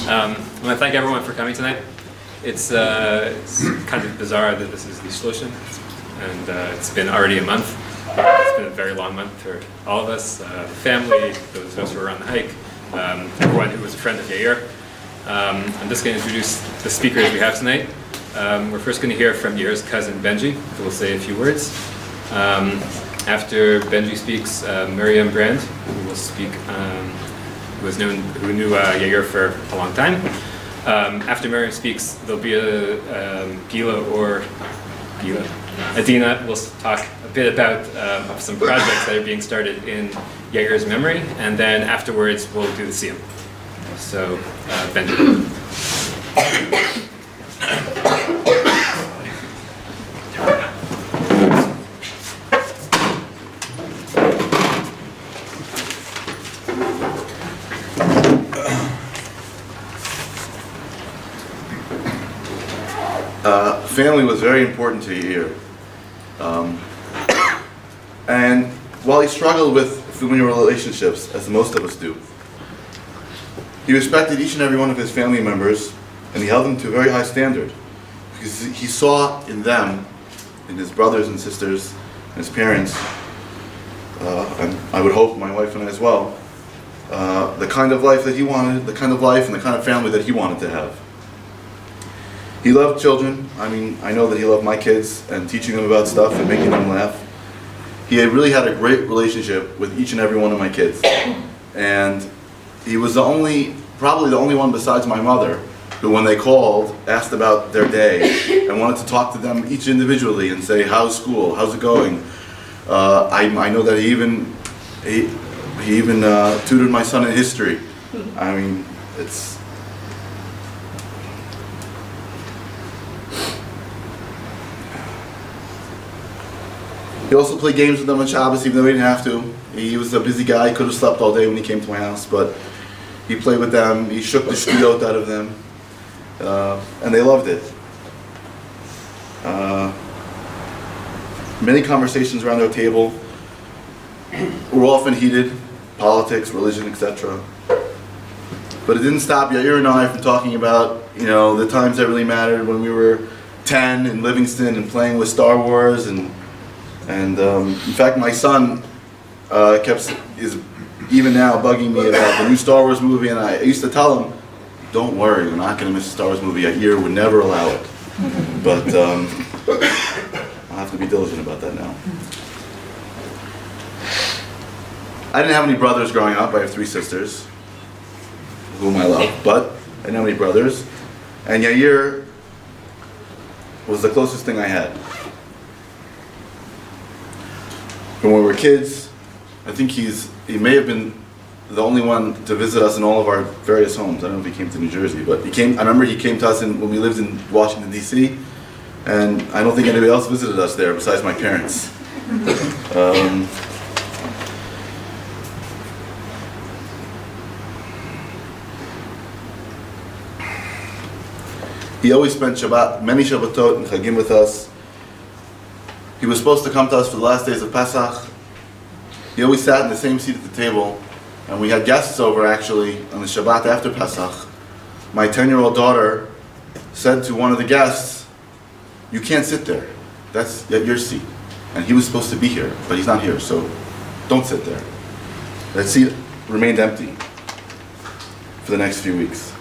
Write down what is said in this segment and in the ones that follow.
I want to thank everyone for coming tonight. It's kind of bizarre that this is the Shloshim, and it's been already a month. It's been a very long month for all of us, the family, those of us who were on the hike, everyone who was a friend of Yair. I'm just going to introduce the speakers we have tonight. We're first going to hear from Yair's cousin Benji, who will say a few words. After Benji speaks, Miriam Brand, who will speak, who knew Yair for a long time. After Miriam speaks, there'll be Adina will talk a bit about some projects that are being started in Yair's memory, and then afterwards we'll do the Siyum. So, Benji. Family was very important to Yair. And while he struggled with familial relationships, as most of us do, he respected each and every one of his family members, and he held them to a very high standard, because he saw in them, in his brothers and sisters, and his parents, and I would hope my wife and I as well, the kind of life that he wanted, the kind of life and the kind of family that he wanted to have. He loved children. I mean, I know that he loved my kids and teaching them about stuff and making them laugh. He really had a great relationship with each and every one of my kids. And he was probably the only one besides my mother, who when they called, asked about their day and wanted to talk to them each individually and say, how's school, how's it going? I know that he even tutored my son in history. I mean, it's... He also played games with them on Shabbos, even though he didn't have to. He was a busy guy, he could have slept all day when he came to my house, but he played with them, he shook the shkiyot out of them, and they loved it. Many conversations around their table were often heated, politics, religion, etc. But it didn't stop Yair and I from talking about, the times that really mattered when we were 10 in Livingston and playing with Star Wars, and in fact, my son is even now bugging me about the new Star Wars movie, and I used to tell him, don't worry, you're not going to miss a Star Wars movie. Yair would never allow it. But I'll have to be diligent about that now. I didn't have any brothers growing up. I have 3 sisters, whom I love, but I didn't have any brothers. And Yair was the closest thing I had. When we were kids, I think he may have been the only one to visit us in all of our various homes. I don't know if he came to New Jersey, but I remember he came to us when we lived in Washington, D.C., and I don't think anybody else visited us there besides my parents. He always spent many Shabbatot and Chagim with us. He was supposed to come to us for the last days of Pesach. He always sat in the same seat at the table, and we had guests over actually on the Shabbat after Pesach. My 10-year-old daughter said to one of the guests, you can't sit there, that's at your seat. And he was supposed to be here, but he's not here, so don't sit there. That seat remained empty for the next few weeks.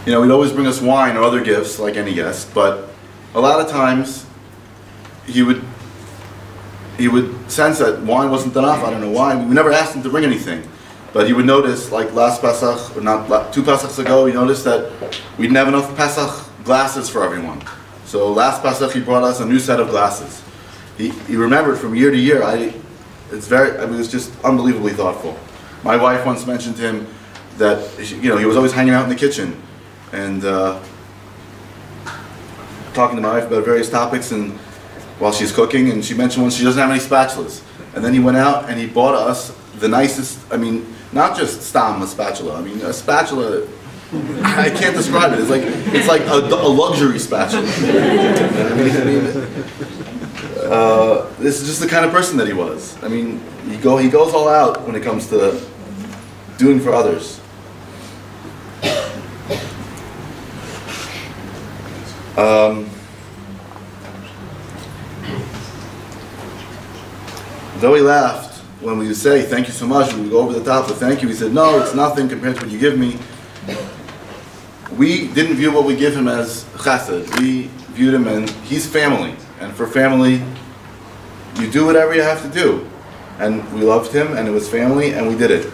He'd always bring us wine or other gifts, like any guest, but a lot of times he would sense that wine wasn't enough. I don't know why. We never asked him to bring anything, but he would notice, like last Pesach, or not 2 Pesachs ago, he noticed that we didn't have enough Pesach glasses for everyone. So last Pesach he brought us a new set of glasses. He remembered from year to year. It was just unbelievably thoughtful. My wife once mentioned to him that he was always hanging out in the kitchen and talking to my wife about various topics, and while she's cooking, and she mentioned once she doesn't have any spatulas. And then he went out and he bought us the nicest, not just stam, a spatula. A spatula, I can't describe it. It's like a luxury spatula. This is just the kind of person that he was. I mean, he goes all out when it comes to doing for others. Though he laughed when we would say, thank you so much, we would go over the top with thank you. He said, no, it's nothing compared to what you give me. We didn't view what we give him as chesed. We viewed him and he's family. And for family, you do whatever you have to do. And we loved him and it was family and we did it.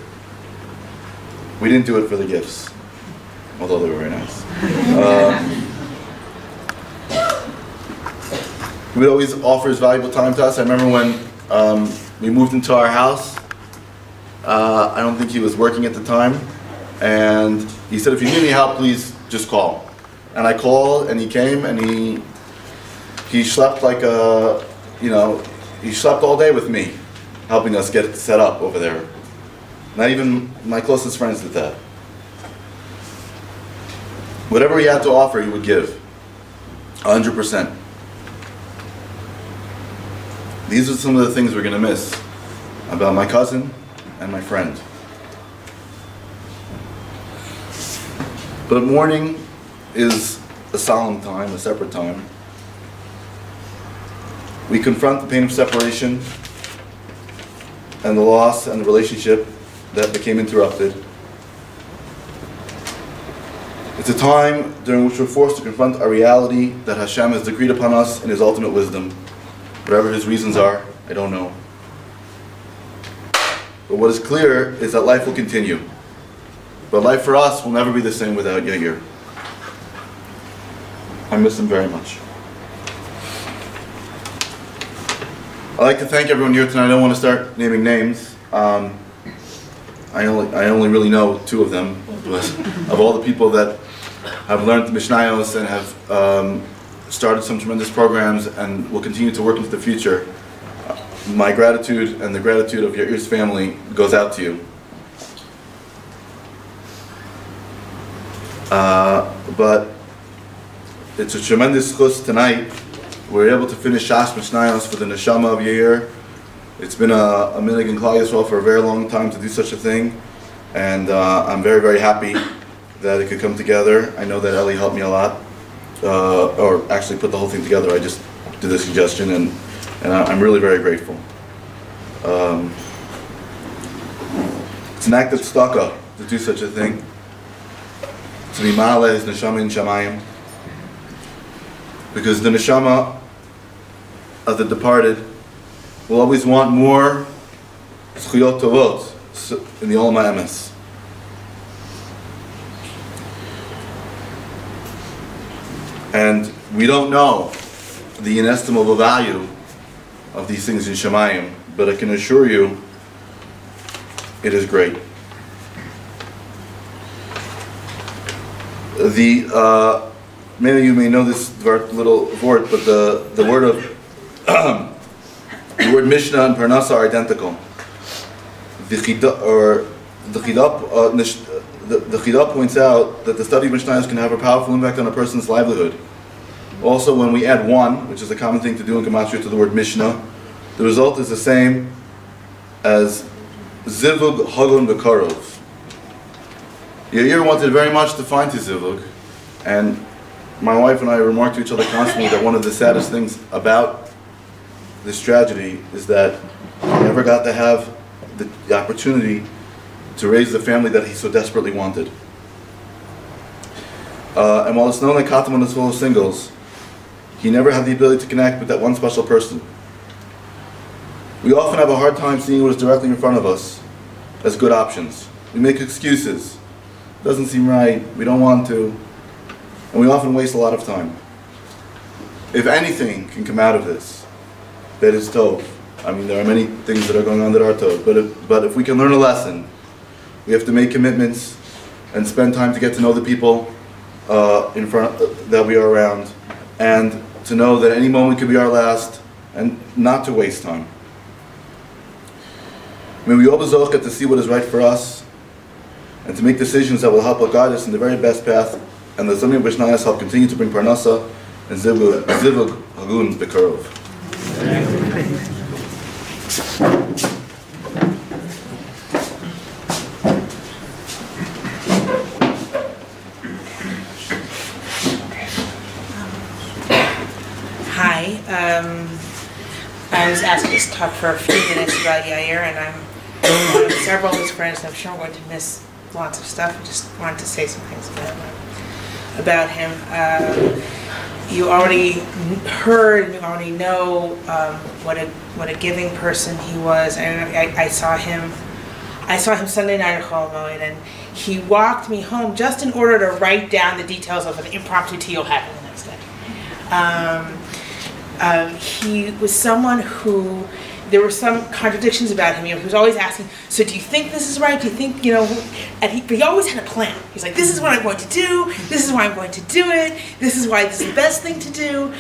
We didn't do it for the gifts, although they were very nice. He would always offer his valuable time to us. I remember when we moved into our house, I don't think he was working at the time, and he said, if you need any help, please just call. And I called, and he came, and he slept like a, he slept all day with me, helping us get it set up over there. Not even my closest friends did that. Whatever he had to offer, he would give, 100%. These are some of the things we're going to miss about my cousin and my friend. But mourning is a solemn time, a separate time. We confront the pain of separation and the loss and the relationship that became interrupted. It's a time during which we're forced to confront a reality that Hashem has decreed upon us in His ultimate wisdom. Whatever His reasons are, I don't know. But what is clear is that life will continue. But life for us will never be the same without Yair. I miss him very much. I'd like to thank everyone here tonight. I don't want to start naming names. I only really know two of them. Of all the people that have learned the Mishnaot and have started some tremendous programs and will continue to work into the future, my gratitude and the gratitude of Yair's family goes out to you. But it's a tremendous chus tonight. We're able to finish Shas Mishnaot for the neshama of Yair. It's been a minhag in Klal Yisrael for a very long time to do such a thing, and I'm very, very happy that it could come together. I know that Ellie helped me a lot, or actually put the whole thing together. I just did the suggestion, and I'm really very grateful. It's an act of tzedakah to do such a thing, to be ma'aleh his neshama in shamayim, because the neshama of the departed will always want more zchuyot tovot in the olam ha'emes. And we don't know the inestimable value of these things in Shemayim, but I can assure you it is great. Many of you may know this little word, but the word of the word Mishnah and Parnasa are identical. The Chida points out that the study of Mishnayos can have a powerful impact on a person's livelihood. Also, when we add one, which is a common thing to do in Gematria to the word Mishnah, the result is the same as Zivug Hagun Bekarov. Yair wanted very much to find his Zivug, and my wife and I remark to each other constantly that one of the saddest things about this tragedy is that he never got to have the opportunity to raise the family that he so desperately wanted. And while it's known that Katamon is full of singles, he never had the ability to connect with that one special person. We often have a hard time seeing what is directly in front of us as good options. We make excuses. It doesn't seem right, we don't want to, and we often waste a lot of time. If anything can come out of this, that is tov. I mean, there are many things that are going on that are tov, but if we can learn a lesson, we have to make commitments and spend time to get to know the people in front that we are around, and to know that any moment could be our last, and not to waste time. May we all get to see what is right for us, and to make decisions that will help guide us in the very best path, and the Zimni Bishnayas help continue to bring Parnasa and Zivug Hagun Bekarov. Hi. I was asked to just talk for a few minutes about Yair, and I'm one of several of his friends, and I'm sure I'm going to miss lots of stuff. I just wanted to say some things about him. You already heard, and you already know what a giving person he was. And I saw him Sunday night at Nachal Og, and he walked me home just in order to write down the details of an impromptu tea you'll have the next day. He was someone who, there were some contradictions about him. He was always asking, so do you think this is right? Do you think, but he always had a plan. He's like, this is what I'm going to do. This is why I'm going to do it. This is why this is the best thing to do.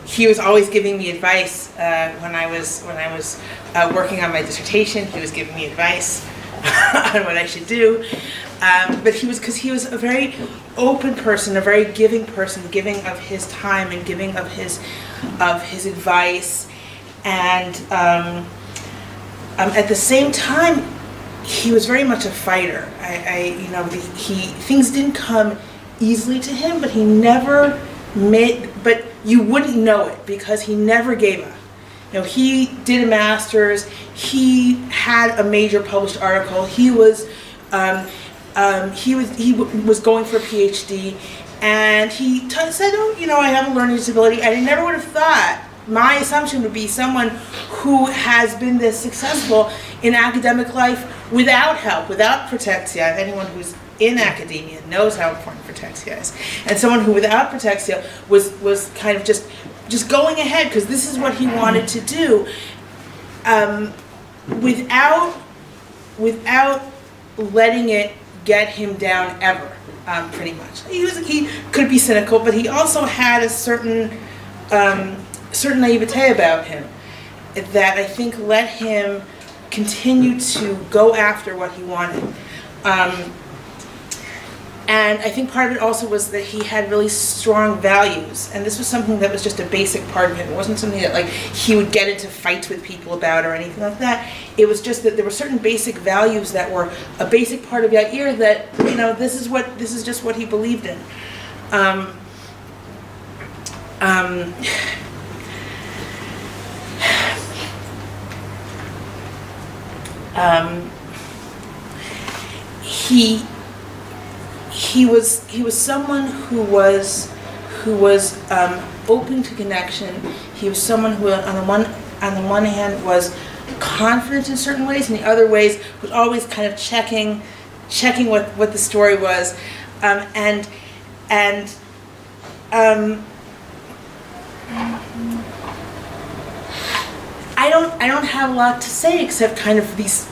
He was always giving me advice when I was working on my dissertation. He was giving me advice on what I should do. But because he was a very open person, a very giving person, giving of his time and giving of his advice, and at the same time, he was very much a fighter. Things didn't come easily to him, but he never but you wouldn't know it because he never gave up. He did a master's. He had a major published article. He was going for a PhD, and he said, "Oh, I have a learning disability." And I never would have thought. My assumption would be someone who has been this successful in academic life without help, without protexia. Anyone who's in academia knows how important protexia is, and someone who, without protexia, was kind of just going ahead because this is what he wanted to do, without letting it get him down ever. Pretty much, he could be cynical, but he also had a certain naivete about him that I think let him continue to go after what he wanted. And I think part of it also was that he had really strong values, and this was something that was just a basic part of him. It wasn't something that he would get into fights with people about or anything like that. It was just that there were certain basic values that were a basic part of Yair that this is just what he believed in. He was someone who was open to connection. He was someone who, on the one hand, was confident in certain ways, and the other ways was always kind of checking what the story was, I don't have a lot to say except kind of these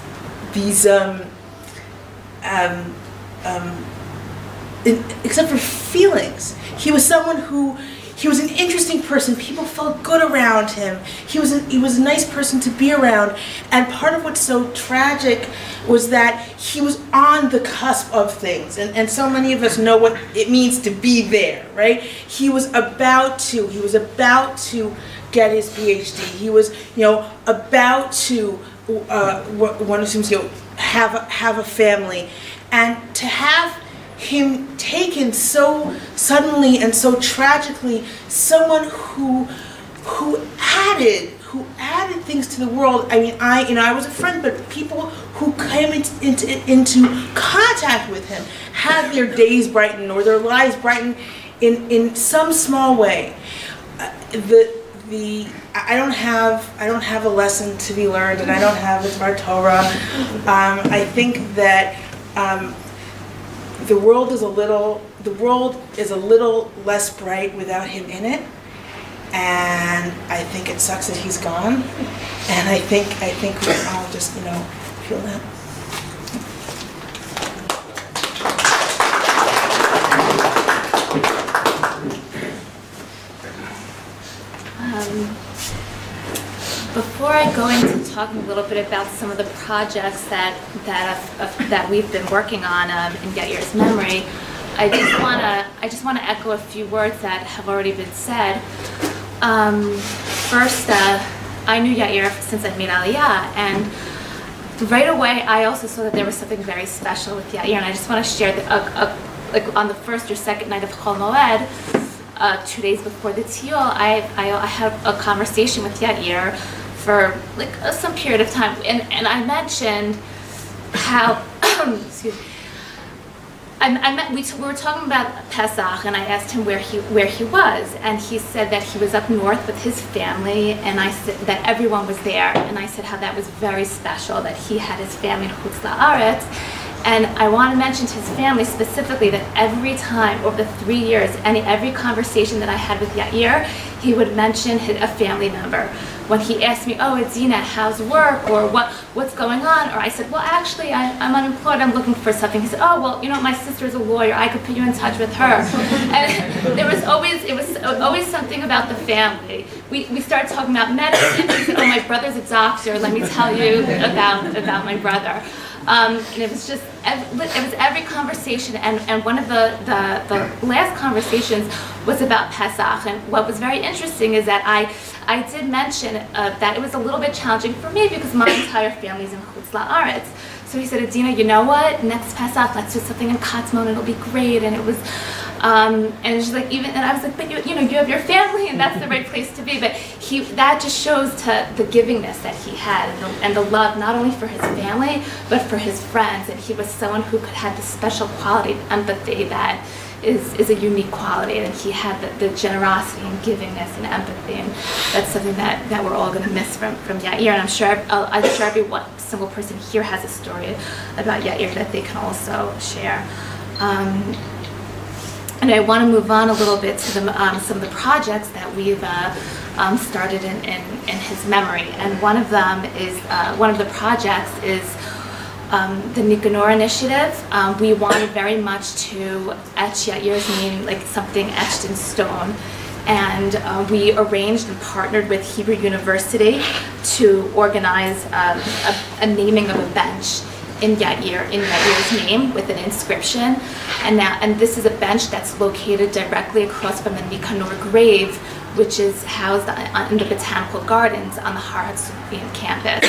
except for feelings. He was someone who, he was an interesting person. People felt good around him. He was a nice person to be around. And part of what's so tragic was that he was on the cusp of things. And so many of us know what it means to be there, right? He was about to get his PhD. He was, about to, one assumes, have a family. And to have him taken so suddenly and so tragically, someone who added things to the world. I mean, I was a friend, but people who came into contact with him had their days brightened or their lives brightened in some small way. I don't have a lesson to be learned, and I don't have a Dvar Torah. I think that the world is a little less bright without him in it, and I think it sucks that he's gone. And I think we all just feel that. Before I go into talking a little bit about some of the projects that we've been working on in Yair's memory, I just wanna echo a few words that have already been said. First, I knew Yair since I'd made Aliyah, and right away I also saw that there was something very special with Yair, and I just want to share that like on the first or second night of Chol Moed, 2 days before the Tiyul, I had a conversation with Yair for like some period of time, and I mentioned how excuse me, we were talking about Pesach, and I asked him where he was, and he said that he was up north with his family, and I said that everyone was there, and I said how that was very special that he had his family in Chutz La'aretz. And I want to mention to his family specifically that every time over the 3 years, every conversation that I had with Yair, he would mention a family member. When he asked me, "Oh, Adina, how's work?" or "What's going on?" or I said, "Well, actually, I'm unemployed. I'm looking for something." He said, "Oh, well, you know, my sister's a lawyer. I could put you in touch with her." And it was always something about the family. We started talking about medicine. He said, "Oh, my brother's a doctor. Let me tell you about my brother." And it was every conversation, and one of the last conversations was about Pesach. And what was very interesting is that I did mention that it was a little bit challenging for me because my entire family's in Chutz La'aretz. So he said, "Adina, you know what? Next Pesach, let's do something in Katamon. It'll be great." And it was, and she's like, and I was like, "But you know, you have your family, and that's the right place to be." But that just shows to the givingness that he had, and the love not only for his family but for his friends. And he was someone who could have this special quality of empathy that is a unique quality, and he had the generosity and givingness and empathy, and that's something that we're all going to miss from Yair. And I'm sure every single person here has a story about Yair that they can also share. And I want to move on a little bit to some of the projects that we've started in his memory, and one of the projects is the Nicanor initiative. We wanted very much to etch Yair's name like something etched in stone, and we arranged and partnered with Hebrew University to organize a naming of a bench in Yair's name with an inscription, and this is a bench that's located directly across from the Nicanor grave, which is housed in the Botanical Gardens on the Har HaTzufim campus.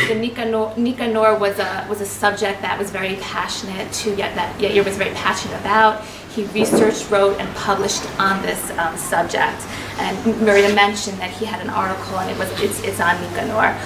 The Nicanor was a subject that was very passionate that Yair was very passionate about. He researched, wrote, and published on this subject. And Miriam mentioned that he had an article, and it's on Nicanor.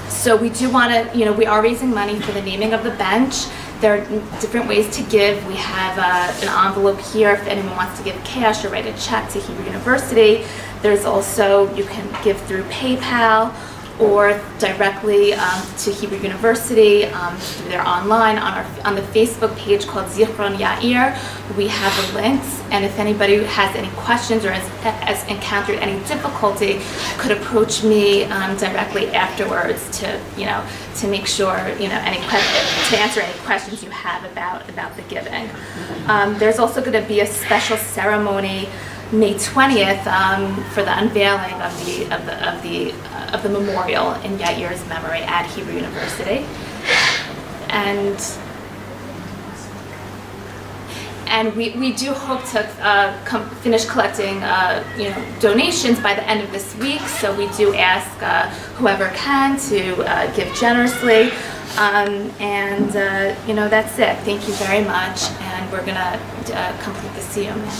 So we do want to, we are raising money for the naming of the bench. There are different ways to give. We have an envelope here if anyone wants to give cash or write a check to Hebrew University. There's also, you can give through PayPal or directly to Hebrew University through their online on the Facebook page called Zichron Yair. We have the links, and if anybody has any questions or has encountered any difficulty, could approach me directly afterwards to make sure to answer any questions you have about the giving. There's also going to be a special ceremony May 20th for the unveiling of the memorial in Yair's memory at Hebrew University, and we do hope to finish collecting donations by the end of this week. So we do ask whoever can to give generously, and that's it. Thank you very much, and we're gonna complete the Siyum now.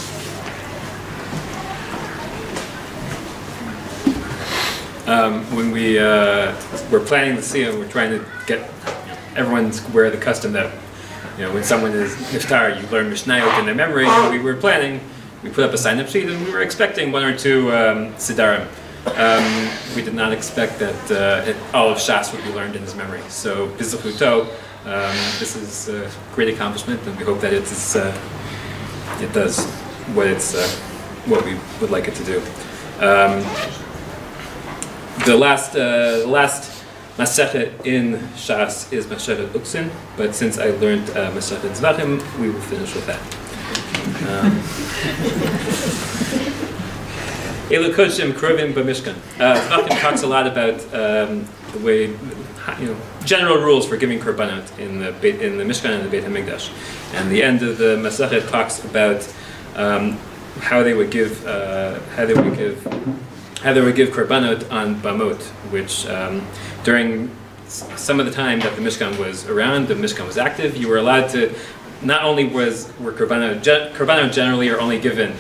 When we were planning the Siyum, we're trying to get everyone to wear the custom that, when someone is niftar, you learn Mishnaot in their memory. And we were planning, we put up a sign-up sheet, and we were expecting 1 or 2 sidarim. We did not expect that all of Shas would be learned in his memory. So, b'zichuto, this is a great accomplishment, and we hope that it does what we would like it to do. The last Masechet in Shas is Masechet Uksin, but since I learned Masechet Zvachim, we will finish with that. Elu Kodshim Krovim B'Mishkan. Zvachim talks a lot about the way general rules for giving korbanot in the Mishkan and the Beit Hamikdash. And the end of the Masachet talks about how they would give korbanot on bamot, which during some of the time that the Mishkan was around, the Mishkan was active, you were allowed to. Not only were korbanot generally are only given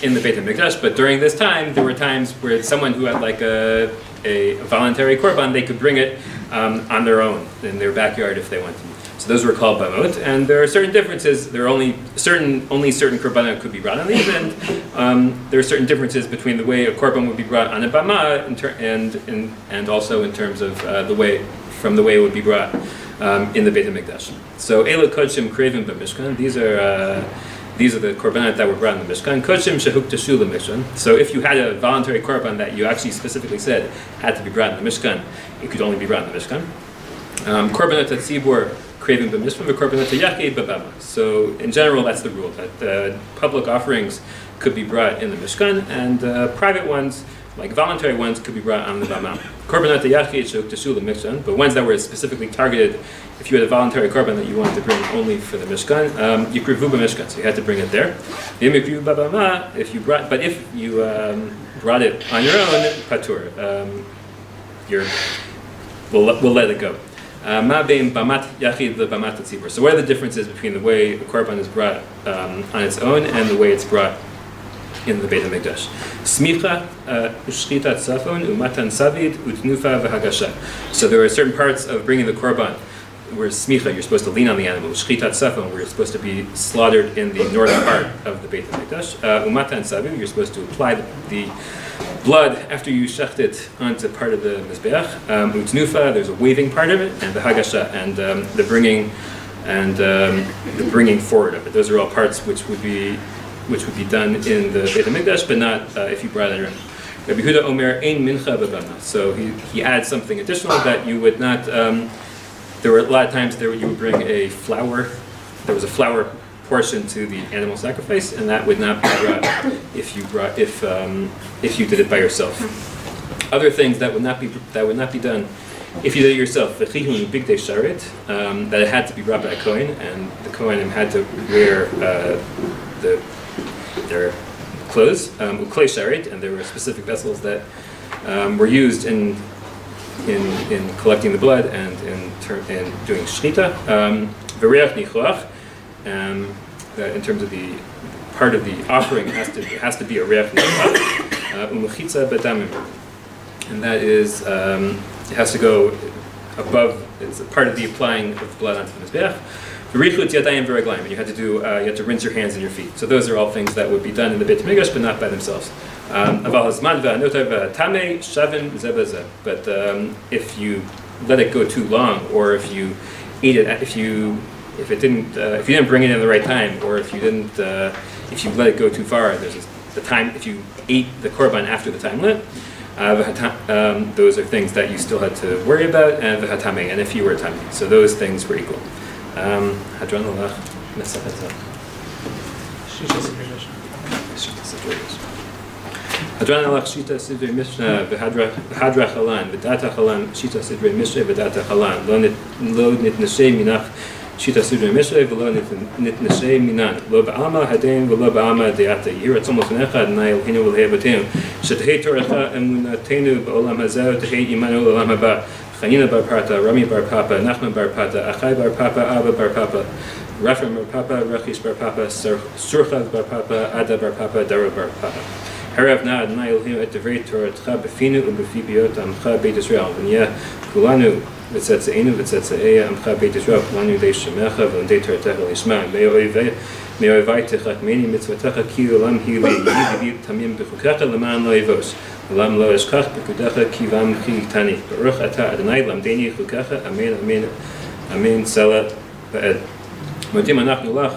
in the Beit HaMikdash, but during this time there were times where someone who had like a voluntary korban, they could bring it on their own in their backyard if they wanted. So those were called bamot, and there are certain differences. There are only certain korbanot could be brought on these, and there are certain differences between the way a korban would be brought on a bama and also in terms of the way it would be brought in the Beit HaMikdash. So Ela Kodshim Krevim b'Mishkan. These are the korbanot that were brought in the Mishkan. Kodshim Shehuk Teshu l'Mishkan. So if you had a voluntary korban that you actually specifically said had to be brought in the Mishkan, it could only be brought in the Mishkan. Korbanot Tzibur Krevim b'Mishkan, v'korbanot Yachid b'Bama. So in general, that's the rule, that public offerings could be brought in the Mishkan, and private ones, like voluntary ones, could be brought on the Bama. Korbanot Yachid Shehuk Teshu l'Mishkan, but ones that were specifically targeted. If you had a voluntary korban that you wanted to bring only for the Mishkan, Yikrivu b'Mishkan, so you had to bring it there. If you brought it on your own, patur, we'll let it go. So what are the differences between the way the korban is brought on its own and the way it's brought in the Beit HaMikdash? Smicha, ushchita tzafon, umatan savid, utnufa v'hagasha. So there are certain parts of bringing the korban where smicha, you're supposed to lean on the animal. Ushchita tzafon, where you're supposed to be slaughtered in the northern part of the Beit HaMikdash. Umatan savid, you're supposed to apply the blood after you shecht it onto part of the mizbeach. Utnufa, there's a waving part of it, and the hagasha, and the bringing forward of it. Those are all parts which would be done in the Beit HaMikdash, but not if you brought it around. Rabbi Yehuda Omer ein mincha b'bama. So he adds something additional that you would not. There were a lot of times you would bring a flour. There was a flour portion to the animal sacrifice, and that would not be brought if you did it by yourself. Other things that would not be done if you did it yourself. That it had to be brought by a kohen, and the kohenim had to wear their clothes, uklei sharet, and there were specific vessels that were used in collecting the blood and in doing shchita. V'reach nichoach. In terms of the part of the offering, it has to be a reach umechitza bedamim, and that is it has to go above. It's a part of the applying of the blood onto the mizbeach. V'richut yadayim v'raglayim, and you had to rinse your hands and your feet. So those are all things that would be done in the Beit HaMikdash, but not by themselves. Aval hazman v'anotav v'tamei shavin zebazeh. But if you let it go too long, or if you eat it, if you didn't bring it in the right time, or if you let it go too far, there's the time. If you ate the korban after the time limit, those are things that you still had to worry about, and the hatame, and if you were tamei, so those things were equal. Hadran alach mesachet. Hadran alach shita sidrei Mishna v'hadra chalan v'data chalan shita sidrei Mishna v'data chalan lo nitnashei minach shita sidrei Mishna v'lo nitnashei minan lo ba'alma hadein v'lo ba'alma de'ata yira tzomos v'necha Adonai Eloheinu v'lehevatenu shetehei toracha emunatenu ba'olam hazeh tehei imanu l'olam haba Chanina bar Parta, Rami bar Papa, Nachman bar Pata, Achai bar Papa, Abba bar Papa, Rafram bar Papa, Rachish bar Papa, Surchav bar Papa, Ada bar Papa, Dara bar Papa. Harav na Adonai Eloheinu et devrei Toratcha befinu ubefi biyot amcha Beit Yisrael v'niyah kulanu v'tzatzeinu v'tzatzeeya amcha Beit Yisrael kulanu dei shemecha v'lendei Toratecha lishma me'oivai techakmeni mitzvotecha ki olam hi le'yivi tamim b'chukecha leman lo yivos. Lam lo eshkach b'kudecha kivam chi tani. Baruch ata Adonai lamdeni chukecha. Amen, amen, amen. Sela v'ed. Modim anachnu lach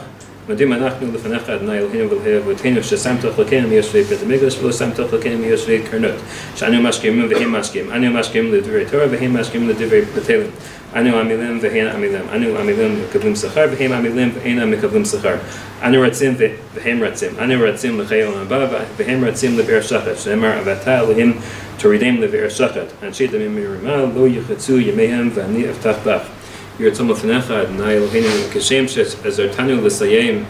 מודים אנחנו לפניך אדוני אלוהינו ואלוהינו ששמת חלקנו מיושבי בית המקדש ולא שמת חלקנו מיושבי קרנות שאנו משכימים והם משכימים אנו משכימים לדברי תורה והם משכימים לדברי בתלים אנו עמלים והן עמלים אנו עמלים מקבלים שכר והם עמלים ואינם מקבלים שכר אנו רצים והם רצים אנו רצים לחיי עולם הבא והם רצים לבאר שחת שנאמר ואתה אלוהים תורידם לבאר שחת אנשי דמים מרמה לא יחצו ימיהם ואני אפתח בך ירצום לפניך אדוני אלוהינו כשם שעזרתנו לסיים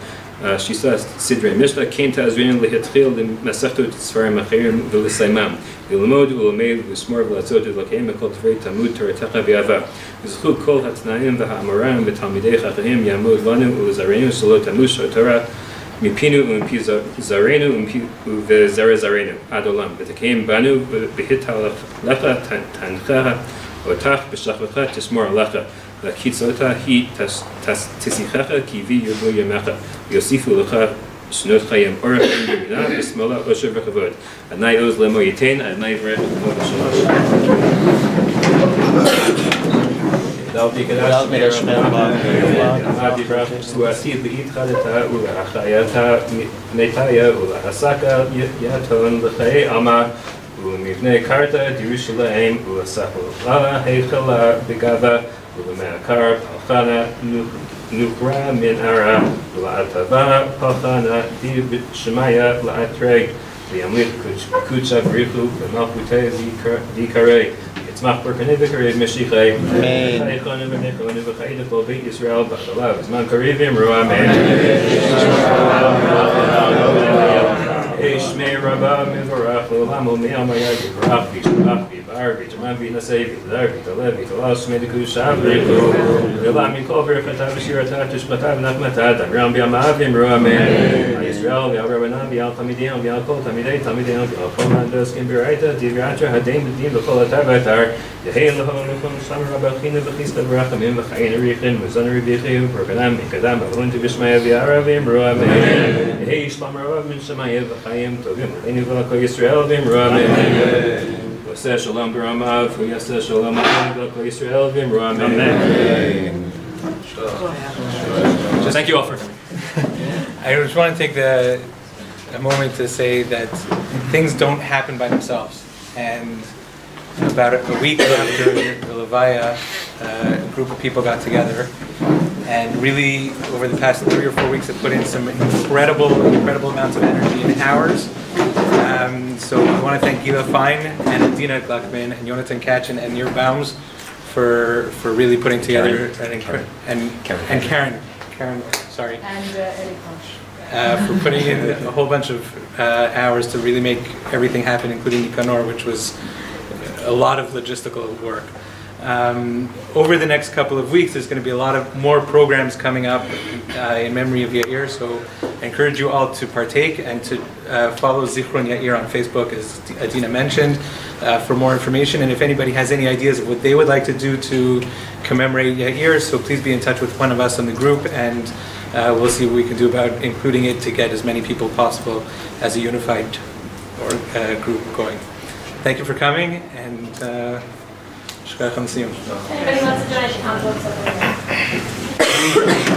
שישה סדרי משנה כן תעזרנו להתחיל למסכתות ספרים אחרים ולסיימם ללמוד וללמד ולשמור ולעשות ולקיים בכל דברי תלמוד תורתך ואהבה וזכו כל התנאים והאמוראים ותלמידי חכמים יעמוד לנו ולזרענו שלא תמוש התורה מפינו ומפי זרענו וזרע זרענו עד עולם ותקיים בנו בהתהלך תנחך אותך בשכבך תשמור עליך והקיצותה היא תשיחך כי בי ירבו ימיך ויוסיפו לך שנות חיים אורך ומינה ושמאלה עושר וכבוד אדוני עוז לאמור ייתן אדוני יברך וכבוד השלום Without me, there's no ועשית להתחדתה ולהחייתה נתיה ולהסקה יתון לחיי עמה ולמבנה קרתא ירושלים ולספלה היכלה בגאווה ולמעקר פלחנה נוקרה מנערה ולעטבה פלחנה שמיה לאתרג וימליך קודשה בריחו ומלכותי ויקרא יצמח פרקני וקרב משיחי חייכונו ונכונו וחי לכל בית ישראל בחלה בזמן קריב אמרו אמן שמי רבה מבורך לעולם ומעם היה יברך וישבח ויבער ויתרומם וינשא ויתהדר ויתעלה ויתעלה שמי דקדושה בריחו ולעם מכל ברכתה ושירתה תשבתה ונחמתה דמרם בימיו אמרו אמן ישראל ועל רבנם ועל תלמידיהם ועל כל תלמידיהם ועל כל מהנדסים ברייתא דברי הדין בדין בכל אתר ואתר יהי אלוהים לכם שלום רבה חינוך וחסד ורחמים וחיים אריכין וזון רביחי ופרקדם מקדם אלוהים תבשמיה ויערה ואמרו אמן יהי שלום רבה מן שמיה וחיים טובים עלינו ועל כל ישראל ואמרו אמן ועשה שלום ברמה ויעשה שלום עלינו ועל כל ישראל ואמרו אמן. Thank you all for coming. I just want to take a moment to say that things don't happen by themselves. And about a week after the Levaya, a group of people got together and really over the past 3 or 4 weeks have put in some incredible amounts of energy and hours. So I want to thank Gila Fine and Adina Gluckman and Jonathan Katchen and Nir Baums for really putting together and Karen, sorry. And Eddie Punch. For putting in a whole bunch of hours to really make everything happen, including Nicanor, which was a lot of logistical work. Over the next couple of weeks, there's going to be a lot of more programs coming up in memory of Yair, so I encourage you all to partake and to follow Zichron Yair on Facebook, as Adina mentioned, for more information. And if anybody has any ideas of what they would like to do to commemorate Yair, so please be in touch with one of us in the group, and we'll see what we can do about including it to get as many people possible as a unified group going. Thank you for coming, and Siyum. Anybody wants to donate to Books of Mishna?